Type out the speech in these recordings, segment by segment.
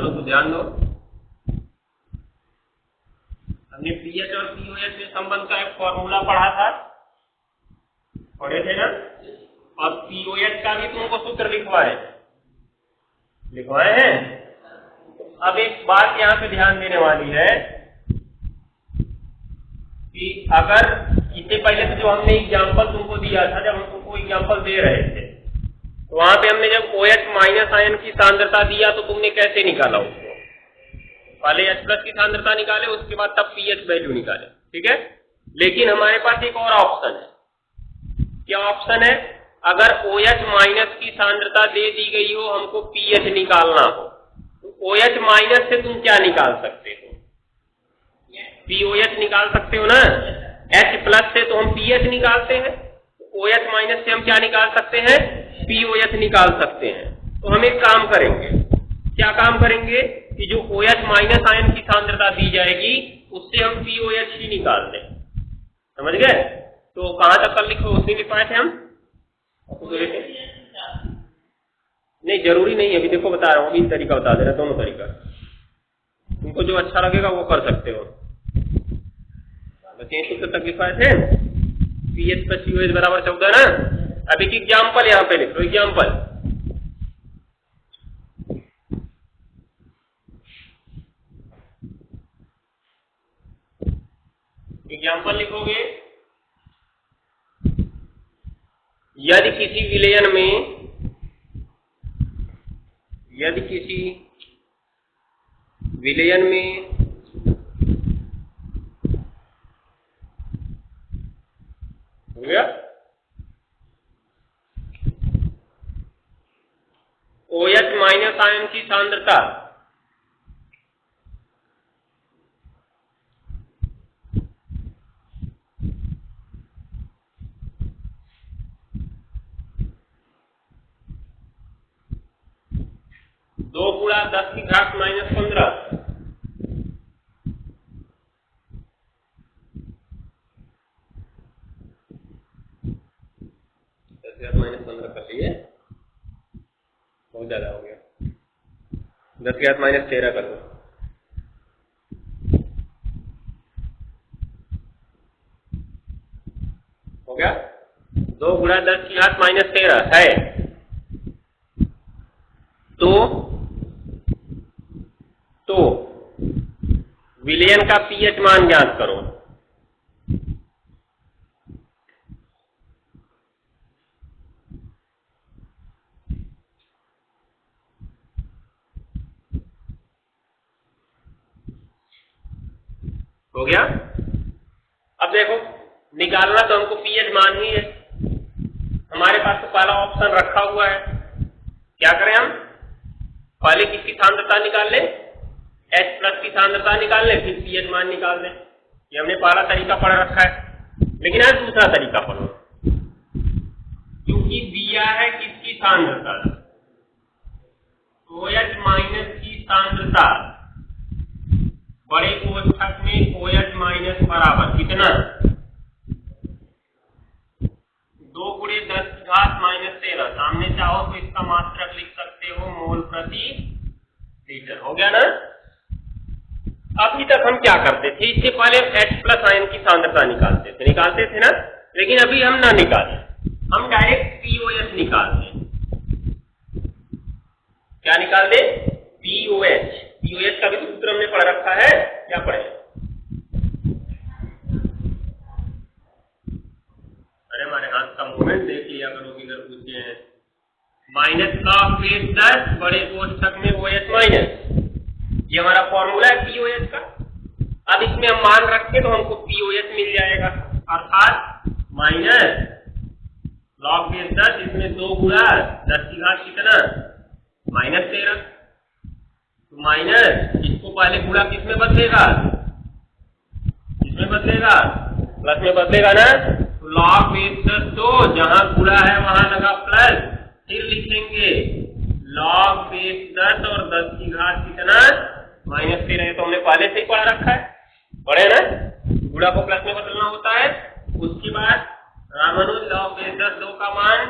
चलो तो ध्यान दो, हमने पीएच और पीओएच के संबंध का एक फॉर्मूला पढ़ा था, पढ़े थे ना, और पीओएच का भी तुमको सूत्र लिखवाए हैं। अब एक बात यहाँ पे ध्यान देने वाली है कि अगर इससे पहले तो जो हमने एग्जाम्पल तुमको दिया था, जब हम तुमको एग्जाम्पल दे रहे थे तो वहां पे हमने जब OH माइनस आयन की सांद्रता दिया तो तुमने कैसे निकाला उसको, पहले H प्लस की सांद्रता निकाले, उसके बाद तब पीएच वैल्यू निकाले, ठीक है। लेकिन हमारे पास एक और ऑप्शन है। क्या ऑप्शन है? अगर OH माइनस की सांद्रता दे दी गई हो, हमको पीएच निकालना हो, तो OH माइनस से तुम क्या निकाल सकते हो? POH निकाल सकते हो ना। H प्लस से तो हम पीएच निकालते हैं, OH माइनस से हम क्या निकाल सकते हैं? POH निकाल सकते हैं। तो हम एक काम करेंगे, क्या काम करेंगे कि जो OH माइनस आयन की सांद्रता दी जाएगी उससे हम POH ही निकाल दें, समझ गए? तो कहां तक कल लिखो, उसी लिख पाए थे हम? नहीं जरूरी नहीं, अभी देखो बता रहा हूं, अभी तरीका बता दे रहा, दोनों तरीका, तुमको जो अच्छा लगेगा वो कर सकते हो। बस सूत्र तक लिख पाए थे, पीएच प्लस POH बराबर 14 ना। अब एक एग्जाम्पल यहाँ पे लिख लो, एग्जाम्पल लिखोगे, यदि किसी विलयन में हो गया OH माइनस आयन की सांद्रता दो गुणा 10 की घात -15 -15 कर लिए, बहुत ज्यादा हो गया, 10 की घात -13 कर दो, हो गया। 2 गुणा 10 की घात -13 है। तो विलयन का पीएच मान ज्ञात करो। हो गया। अब देखो, निकालना तो हमको पीएच मान ही है, हमारे पास तो पहला ऑप्शन रखा हुआ है। क्या करें हम? पहले किसकी सांद्रता निकाल लें? H प्लस की सांद्रता निकाल लें, फिर पीएच मान निकाल लें। ये हमने पहला तरीका पढ़ रखा है। लेकिन आज दूसरा तरीका पढ़ो, क्योंकि दिया है किसकी सांद्रता, OH माइनस की सांद्रता, बड़े कोष्ठक में OH माइनस बराबर कितना? 2 गुणे 10 की घात -13, सामने चाहो तो इसका मात्रक लिख सकते हो मोल प्रति लीटर। हो गया ना। अभी तक हम क्या करते थे, इससे पहले H प्लस आयन की सांद्रता निकालते थे ना, लेकिन अभी हम ना निकालें, हम डायरेक्ट POH निकाल दें। क्या निकाल दे? POH का भी सूत्र हमने पढ़ रखा है, क्या पढ़े? अरे हमारे हाथ का मूवमेंट देख लिया करो, किधर पूछे हैं। माइनस log बेस 10 बड़े कोष्ठक में OH माइनस, ये हमारा फॉर्मूला है POH का। अब इसमें हम मान रखें तो हमको POH मिल जाएगा, अर्थात माइनस log बेस 10, इसमें 2 गुणा 10 की घात कितना? -13। तो माइनस, इसको पहले गुणा किसमें बदलेगा? प्लस में बदलेगा ना। तो log बेस 10 तो जहां गुणा है वहां लगा प्लस, फिर लिखेंगे log बेस 10 और 10 की घात कितना? -13। तो हमने पहले से ही पढ़ रखा है, पढ़े ना, गुणा को प्लस में बदलना होता है। उसके बाद रामानुज log बेस 10 2 का मान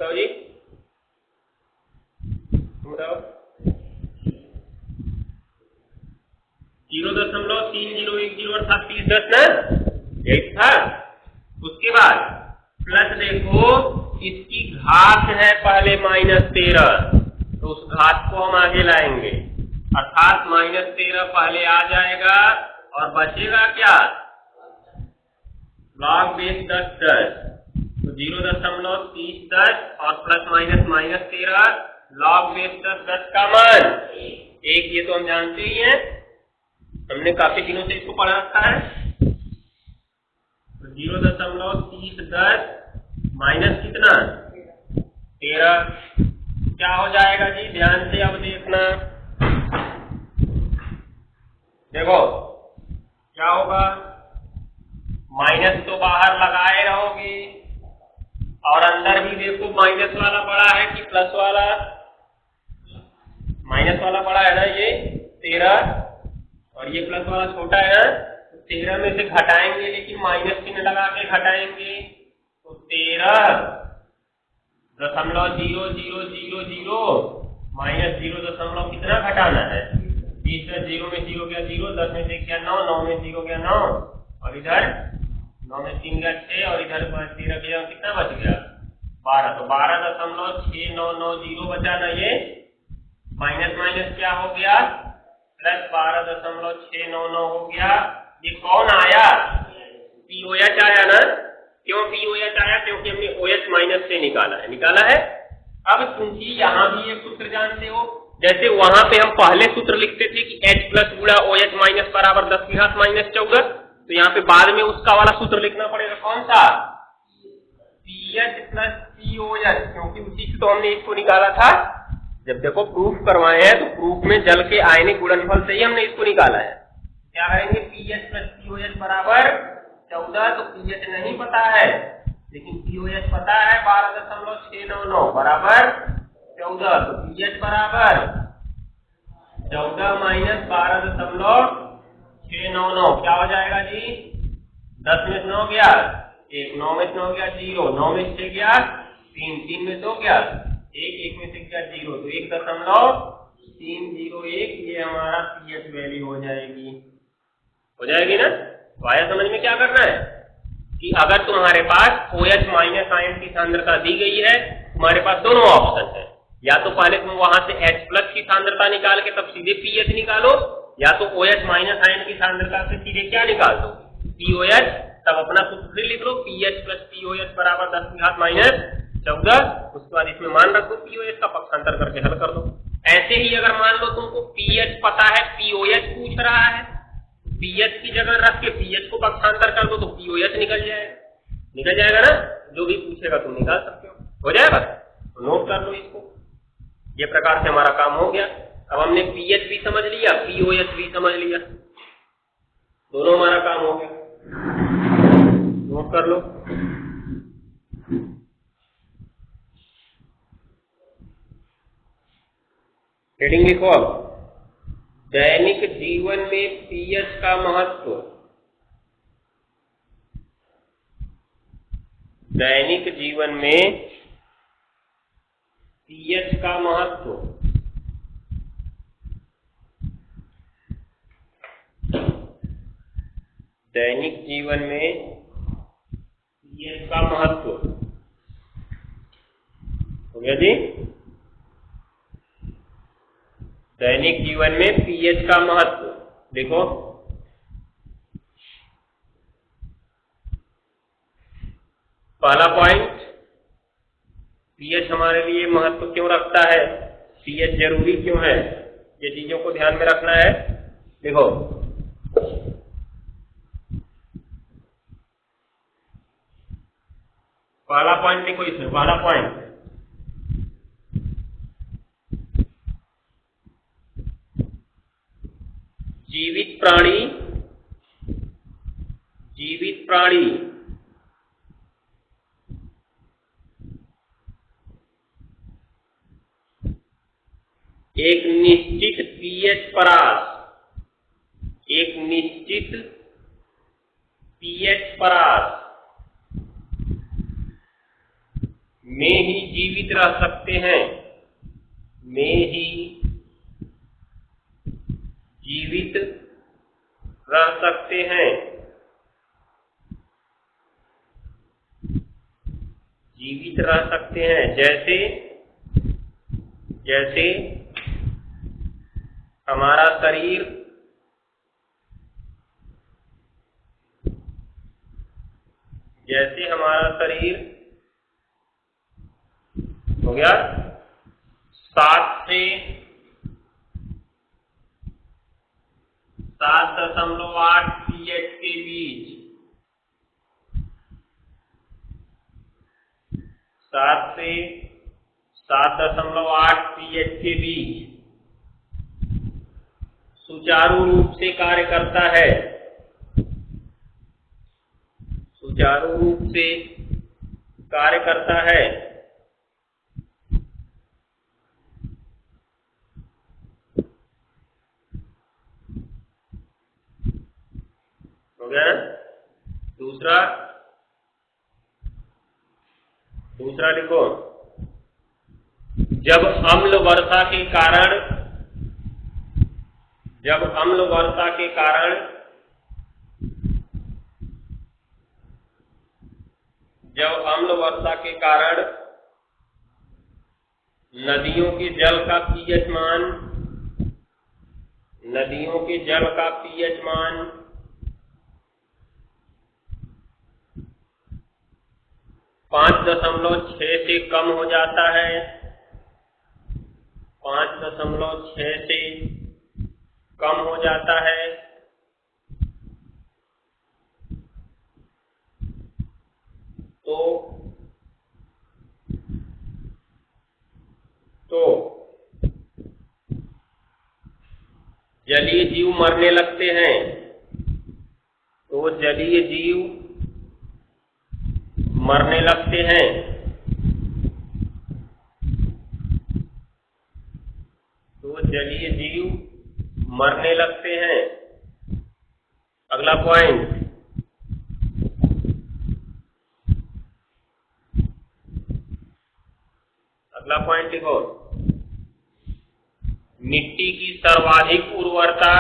बताओ जी, तुम बताओ। 0.3010 अर्थात 3010 ना, यही था। उसके बाद प्लस देखो इसकी घात है पहले -13, तो उस घात को हम आगे लाएंगे, अर्थात -13 पहले आ जाएगा और बचेगा क्या, log बेस 10 तो 0.3010 और प्लस माइनस -13 log बेस 10 का मान 1, ये तो हम जानते ही हैं, हमने काफी दिनों से इसको पढ़ा रखा है। तो 0.3010 माइनस कितना 13, क्या हो जाएगा जी, ध्यान से अब देखना, देखो क्या होगा, माइनस तो बाहर लगाए रहोगे और अंदर भी देखो माइनस वाला बड़ा है कि प्लस वाला, माइनस वाला बड़ा है ना ये 13 और ये प्लस वाला छोटा है ना, तो 13 में से घटाएंगे, लेकिन माइनस चिन्ह लगा के घटाएंगे, तो 13.0000 माइनस 0 कितना घटाना है, 20 में 0 में 0 गया 0, 10 में से क्या 9, 9 में 0 गया 9 और इधर 9 में 3 गया 6 और इधर 13 गया, कितना बच गया 12, तो 12.6990 बचा ना, ये माइनस माइनस क्या हो गया प्लस 12.699 हो गया। ये कौन आया, पीओएच आया ना, क्यों पीओएच आया, क्योंकि हमने ओएच माइनस से निकाला है। अब क्योंकि यहाँ भी एक सूत्र जानते हो, जैसे वहां पे हम पहले सूत्र लिखते थे कि H प्लस गुणा OH माइनस बराबर 10 की घात -14, तो यहाँ पे बाद में उसका वाला सूत्र लिखना पड़ेगा, कौन सा, PH प्लस POH, क्योंकि उसी से तो हमने इसको निकाला था। जब देखो प्रूफ करवाए हैं तो प्रूफ में जल के आयनिक गुणनफल से ही हमने इसको निकाला है। क्या करेंगे, PH प्लस POH बराबर 14, तो PH नहीं पता है लेकिन POH पता है 12.699 बराबर 14, तो PH बराबर 14 माइनस 12.699 क्या हो जाएगा जी, 10 में 9 गया 1, 9 में 9 गया 0, 9 में 6 गया 3, 3 में 2 गया 1, 1 में 6 गया 0, तो 1.301 ये हमारा पीएच वैल्यू हो जाएगी ना। तो आया समझ में क्या करना है कि अगर तुम्हारे पास OH माइनस आयन की सांद्रता दी गई है, तुम्हारे पास दोनों ऑप्शन है, या तो पहले तुम वहां से H प्लस की सांद्रता निकाल के तब सीधे पीएच निकालो, या तो OH माइनस आयन की सांद्रता से सीधे क्या निकाल दो, POH, तब अपना सूत्र लिख लो, PH प्लस POH बराबर 10 की घात -14, उसके बाद इसमें मान रख दो, POH का पक्षांतर करके हल कर दो। ऐसे ही अगर मान लो तुमको PH पता है, POH पूछ रहा है, PH की जगह रख के PH को पक्षांतर कर दो तो POH निकल जाएगा ना, जो भी पूछेगा तुम निकाल सकते हो जाएगा, तो नोट कर लो इसको। ये प्रकार से हमारा काम हो गया। अब हमने PH भी समझ लिया, POH भी समझ लिया, दोनों हमारा काम हो गया, नोट कर लो। हेडिंग लिखो अब, दैनिक जीवन में पीएच का महत्व, दैनिक जीवन में पीएच का महत्व, दैनिक जीवन में पीएच का महत्व हो गया जी। दैनिक जीवन में पीएच का महत्व देखो, पहला पॉइंट, पीएच हमारे लिए महत्व क्यों रखता है, पीएच जरूरी क्यों है, ये चीजों को ध्यान में रखना है। देखो पहला पॉइंट देखो, इसमें पहला पॉइंट, जीवित प्राणी एक निश्चित पीएच परास में ही जीवित रह सकते हैं, में ही जीवित रह सकते हैं, जीवित रह सकते हैं, जैसे जैसे हमारा शरीर हो गया 7 से 7.8 pH के बीच, 7 से 7.8 pH के बीच सुचारू रूप से कार्य करता है, सुचारू रूप से कार्य करता है। हो गया ना? दूसरा लिखो, जब अम्ल वर्षा के कारण नदियों के जल का pH मान 5.6 से कम हो जाता है, 5.6 से कम हो जाता है, तो जलीय जीव मरने लगते हैं, जलीय जीव मरने लगते हैं। अगला पॉइंट, लिखो, मिट्टी की सर्वाधिक उर्वरता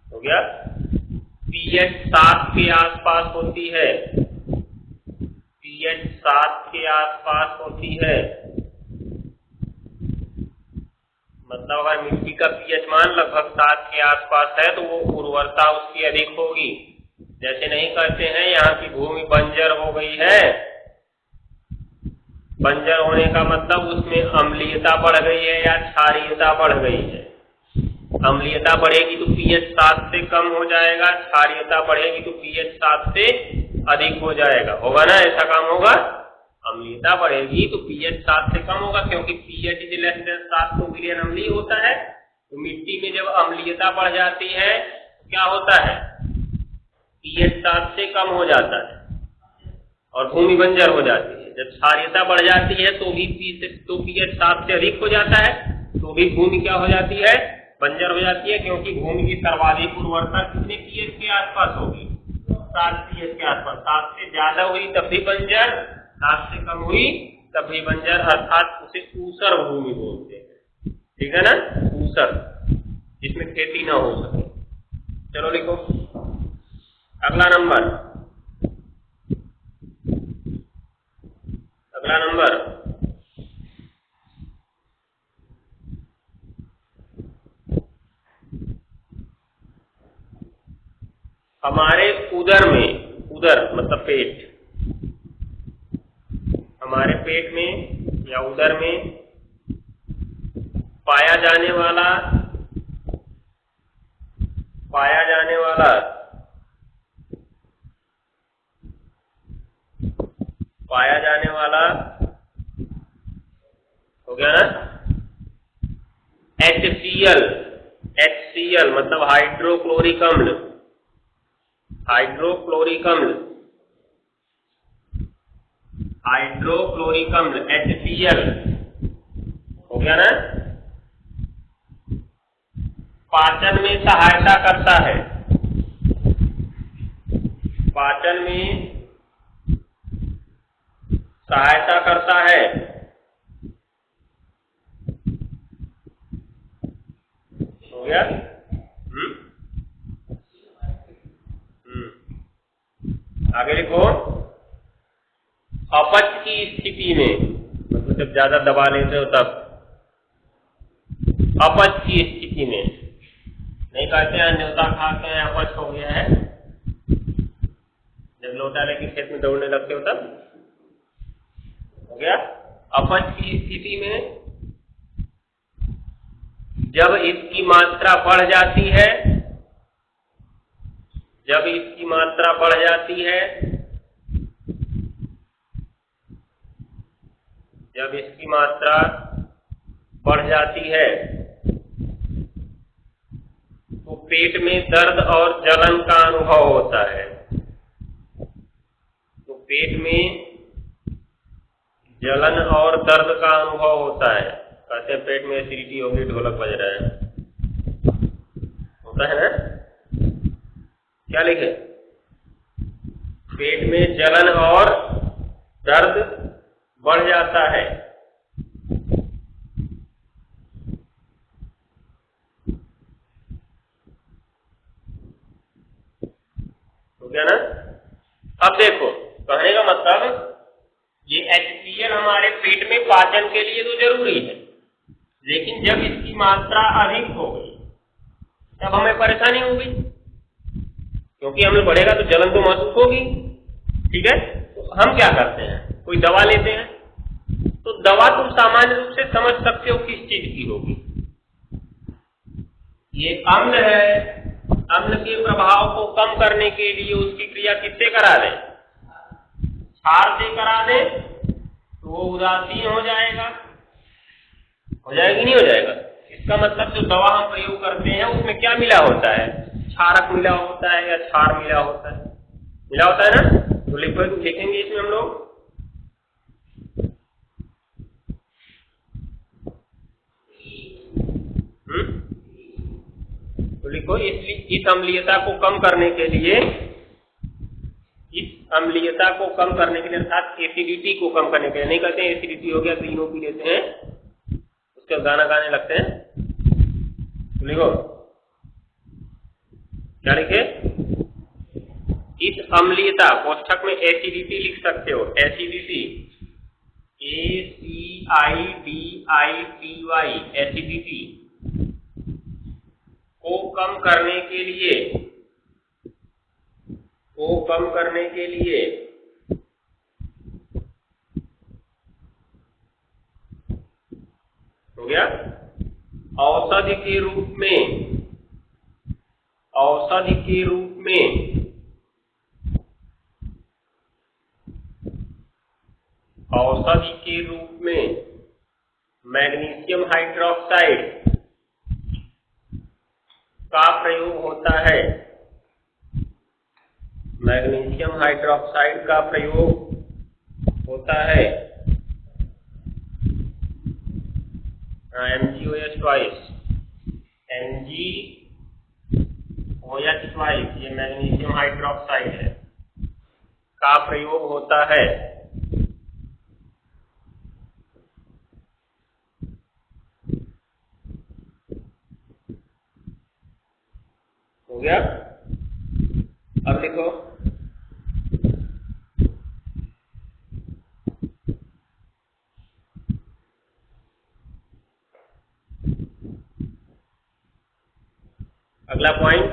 हो गया pH 7 के आसपास होती है, pH 7 के आसपास होती है। मतलब अगर मिट्टी का pH मान लगभग 7 के आसपास है तो वो उर्वरता उसकी अधिक होगी। जैसे नहीं कहते हैं यहाँ की भूमि बंजर हो गई है, बंजर होने का मतलब उसमें अम्लीयता बढ़ गई है या क्षारीयता बढ़ गई है। अम्लीयता बढ़ेगी तो pH 7 से कम हो जाएगा, क्षारीयता बढ़ेगी तो pH 7 से अधिक हो जाएगा। होगा ना, ऐसा काम होगा। अम्लीयता बढ़ेगी तो pH 7 से कम होगा, क्योंकि pH इज लेस देन 7 तो विलयन अम्लीय होता है। तो मिट्टी में जब अम्लीयता बढ़ जाती है तो क्या होता है, pH 7 से कम हो जाता है और भूमि बंजर हो जाती है। जब क्षारीयता बढ़ जाती है तो pH 7 से अधिक हो जाता है, तो भी भूमि क्या हो जाती है, बंजर हो जाती है, क्योंकि भूमि की सर्वाधिक उर्वरता कितने pH के आसपास होगी, 7 pH के आसपास। 7 से ज्यादा हुई तब भी बंजर, 7 से कम हुई तब भी बंजर, अर्थात उसे ऊसर भूमि बोलते हैं। ठीक है ना, ऊसर, जिसमें खेती ना हो सके। चलो लिखो अगला नंबर, हमारे उदर में, उदर मतलब पेट, हमारे पेट में या उदर में पाया जाने वाला हो गया ना, HCl मतलब हाइड्रोक्लोरिक अम्ल, हाइड्रोक्लोरिक अम्ल HCl हो गया ना, पाचन में सहायता करता है, पाचन में सहायता करता है, हो गया। आगे लिखो, अपच की स्थिति में, मतलब जब ज्यादा दबा लेते हो तब, अपच की स्थिति में, नहीं कहते हैं न्योता खाते हैं अपच हो गया है, जब लोटा लेके खेत में दौड़ने लगते हो तब, हो गया। अपच की स्थिति में जब इसकी मात्रा बढ़ जाती है, जब इसकी मात्रा बढ़ जाती है, जब इसकी मात्रा बढ़ जाती है तो पेट में दर्द और जलन का अनुभव होता है, तो पेट में जलन और दर्द का अनुभव होता है। कहते हैं पेट में एसिडिटी होगी, ढोलक बज रहा है, होता है ना, क्या लिखे, पेट में जलन और दर्द बढ़ जाता है, हो गया ना। अब देखो, कहने का मतलब ये HCl हमारे पेट में पाचन के लिए तो जरूरी है, लेकिन जब इसकी मात्रा अधिक हो गई तब हमें परेशानी होगी, क्योंकि अम्ल बढ़ेगा तो जलन तो महसूस होगी, ठीक है। तो हम क्या करते हैं, कोई दवा लेते हैं, तो दवा तुम सामान्य रूप से समझ सकते हो किस चीज की होगी। ये अम्ल है, अम्ल के प्रभाव को कम करने के लिए उसकी क्रिया किससे करा दें, क्षार से करा दें, तो वो उदासीन हो जाएगा, हो जाएगी नहीं हो जाएगा। इसका मतलब जो दवा हम प्रयोग करते हैं उसमें क्या मिला होता है, क्षारक मिला होता है या क्षार मिला होता है, मिला होता है ना। तो लिखेंगे इसमें हम लोग तो लिखो, इसलिए इस अम्लीयता को कम करने के लिए, इस अम्लीयता को कम करने के लिए अर्थात एसिडिटी को कम करने के लिए, नहीं कहते हैं एसिडिटी हो गया तो इनो पी लेते हैं, उसके गाना गाने लगते हैं, तो लिखो क्या लिखे, इस अम्लीयता, कोष्ठक में एसिडिटी लिख सकते हो, एसिडिटी ACIDITY, एसिडिटी को कम करने के लिए, को कम करने के लिए हो गया, औषधि के रूप में, औषधि के रूप में, औषधि के रूप में मैग्नीशियम हाइड्रोक्साइड का प्रयोग होता है, मैग्नीशियम हाइड्रोक्साइड का प्रयोग होता है, MgOH ट्वाइस, MgOH ट्वाइस, ये मैग्नीशियम हाइड्रोक्साइड है, का प्रयोग होता है, हो गया। अब लिखो, अगला पॉइंट,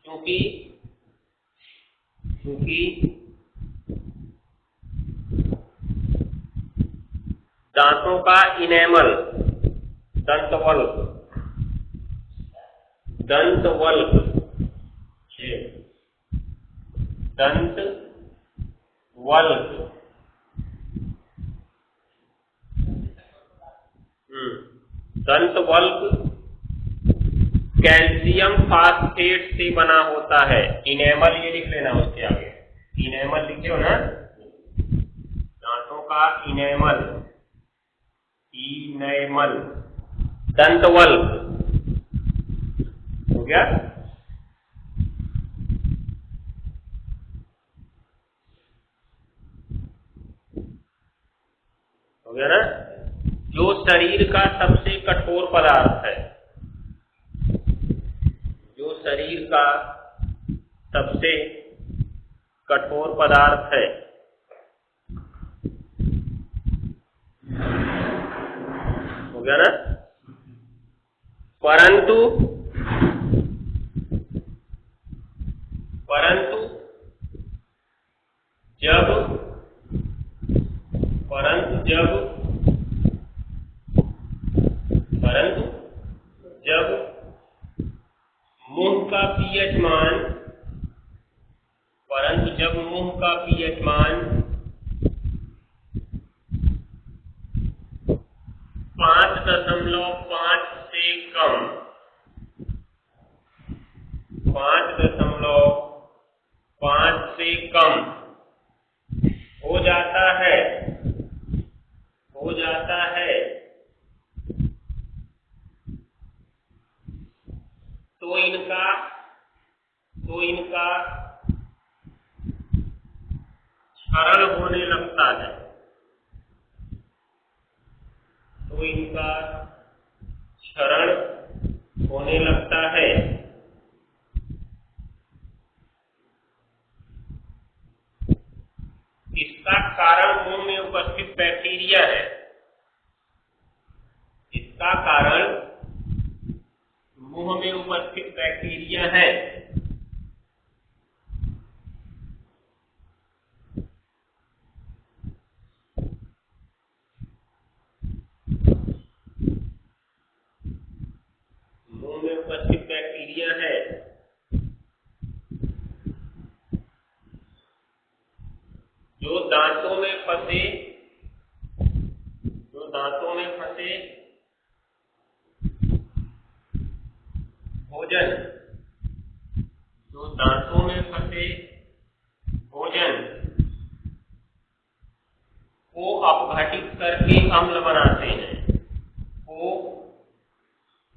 क्योंकि दांतों का इनेमल, दंतवल्क, दंतवल्क, दंतवल्क, दंतवल्क कैल्शियम फास्फेट से बना होता है। इनेमल ये लिख लेना उसके आगे, इनेमल लिखे हो ना, दांतों का इनेमल, इनेमल, दंतवल हो गया। हो गया ना। जो शरीर का सबसे कठोर पदार्थ है, जो शरीर का सबसे कठोर पदार्थ है, हो गया ना। परंतु जब मुंह का पीएच मान, परंतु जब मुंह का पीएच मान 5.5 से कम, 5.5 से कम हो जाता है, तो इनका क्षरण होने लगता है, तो इनका क्षरण होने लगता है। इसका कारण मुंह में उपस्थित बैक्टीरिया है, इसका कारण मुंह में उपस्थित बैक्टीरिया है। मुंह में उपस्थित बैक्टीरिया है जो दांतों में फंसे, भोजन, जो दांतों में फंसे भोजन को अपघटित करके अम्ल बनाते हैं, को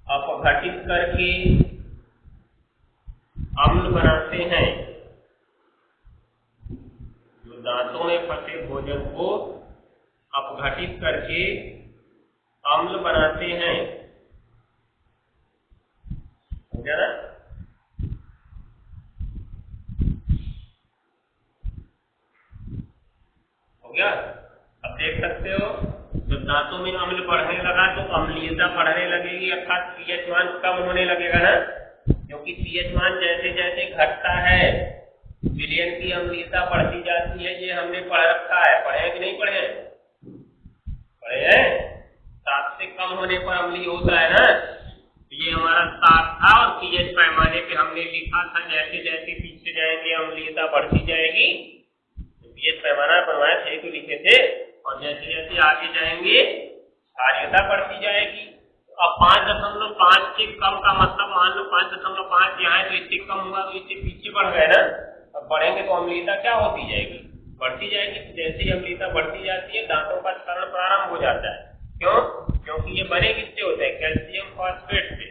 अपघटित करके अम्ल बनाते हैं। जो दांतों में फंसे भोजन को अपघटित करके अम्ल बनाते हैं। हो गया ना। हो गया। अब देख सकते हो जब दांतों में अम्ल बढ़ने लगा तो अम्लीयता बढ़ने लगेगी, अर्थात पीएच मान कम होने लगेगा ना, क्योंकि पीएच मान जैसे जैसे घटता है विलयन की अम्लीयता बढ़ती जाती है। ये हमने पढ़ रखा है, पढ़े कि नहीं पढ़े? पढ़े हैं। 7 से कम होने पर अम्लीय होता है ना, ये हमारा 7 था और पीएच पैमाने पे हमने लिखा था जैसे जैसे पीछे जाएंगे अम्लीयता बढ़ती जाएगी। पीएच पैमाना बनवाया थे तो लिखे थे, और जैसे जैसे आगे जाएंगे क्षारीयता बढ़ती जाएगी। अब 5.5 के कम का मतलब मान लो 5.5 यहाँ है तो इससे कम हुआ तो इससे पीछे बढ़ गए ना। अब बढ़ेंगे तो अम्लीयता क्या होती जाएगी? बढ़ती जाएगी। तो जैसे ही अम्लीयता बढ़ती जाती है दांतों का क्षरण प्रारंभ हो जाता है। क्यों? क्योंकि ये बने किससे होते हैं? कैल्शियम फास्फेट से,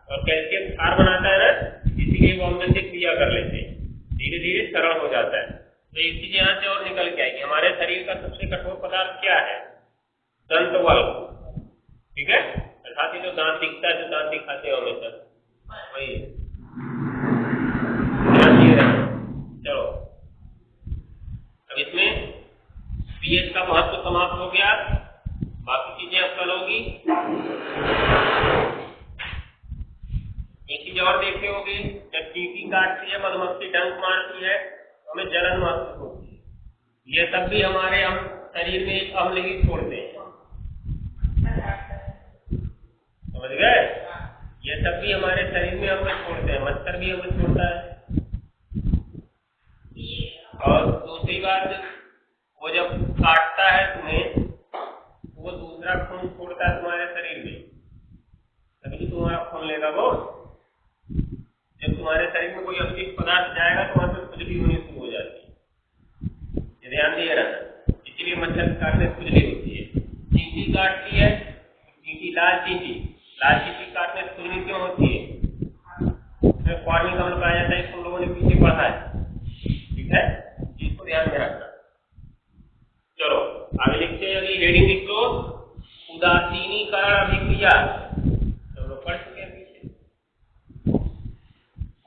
और कैल्शियम क्षार बनाता है ना, इसीलिए वो अम्ल से क्रिया कर लेते हैं, धीरे धीरे सरल हो जाता है। तो एक चीज यहाँ से और निकल के आएगी, हमारे शरीर का सबसे कठोर पदार्थ क्या है? दंतवल। ठीक है, अर्थात ये जो दांत दिखता है, जो दांत दिखाते हो हमेशा, वही चलो। अब इसमें पीएच का महत्व समाप्त हो गया, बाकी चीजें अब कल होगी। एक चीज और देखे होगी, जब चींटी काटती है, मधुमक्खी डंक मारती है तो हमें जलन महसूस होती है। ये सब भी हमारे हम शरीर में एक अम्ल ही छोड़ते हैं, समझ गए? ये सब भी हमारे शरीर में अम्ल छोड़ते हैं, मच्छर भी अम्ल छोड़ता है। और दूसरी बात, वो जब काटता है तुम्हें, वो दूसरा खून छोड़ता है तुम्हारे शरीर में, तभी तुम्हारा खून लेगा बहुत। जब तुम्हारे शरीर में कोई अपशिष्ट पदार्थ जाएगा तो वहां पर खुजली होनी शुरू हो जाती है, ये ध्यान दिए रहना। इसीलिए मच्छर काटने से खुजली होती है। चींटी काटती है, चींटी लाल चींटी काटने से खुजली क्यों होती है? इसमें कॉर्निंग अम्ल पाया जाता है, तुम लोगों ने पीछे पढ़ा है, ठीक है, इसको ध्यान में रखना। चलो आगे लिखते हैं, अभी हेडिंग लिख लो, उदासीनीकरण अभिक्रिया। सब लोग पढ़ चुके हैं पीछे।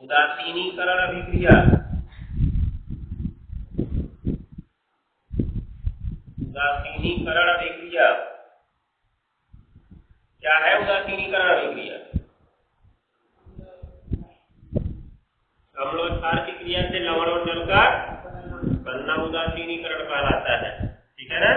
उदासीनीकरण अभिक्रिया, उदासीनीकरण अभिक्रिया क्या है? उदासीनीकरण अभिक्रिया अम्ल और क्षार की क्रिया से लवण और जल का बनना उदासीनीकरण कहलाता है, ठीक है ना।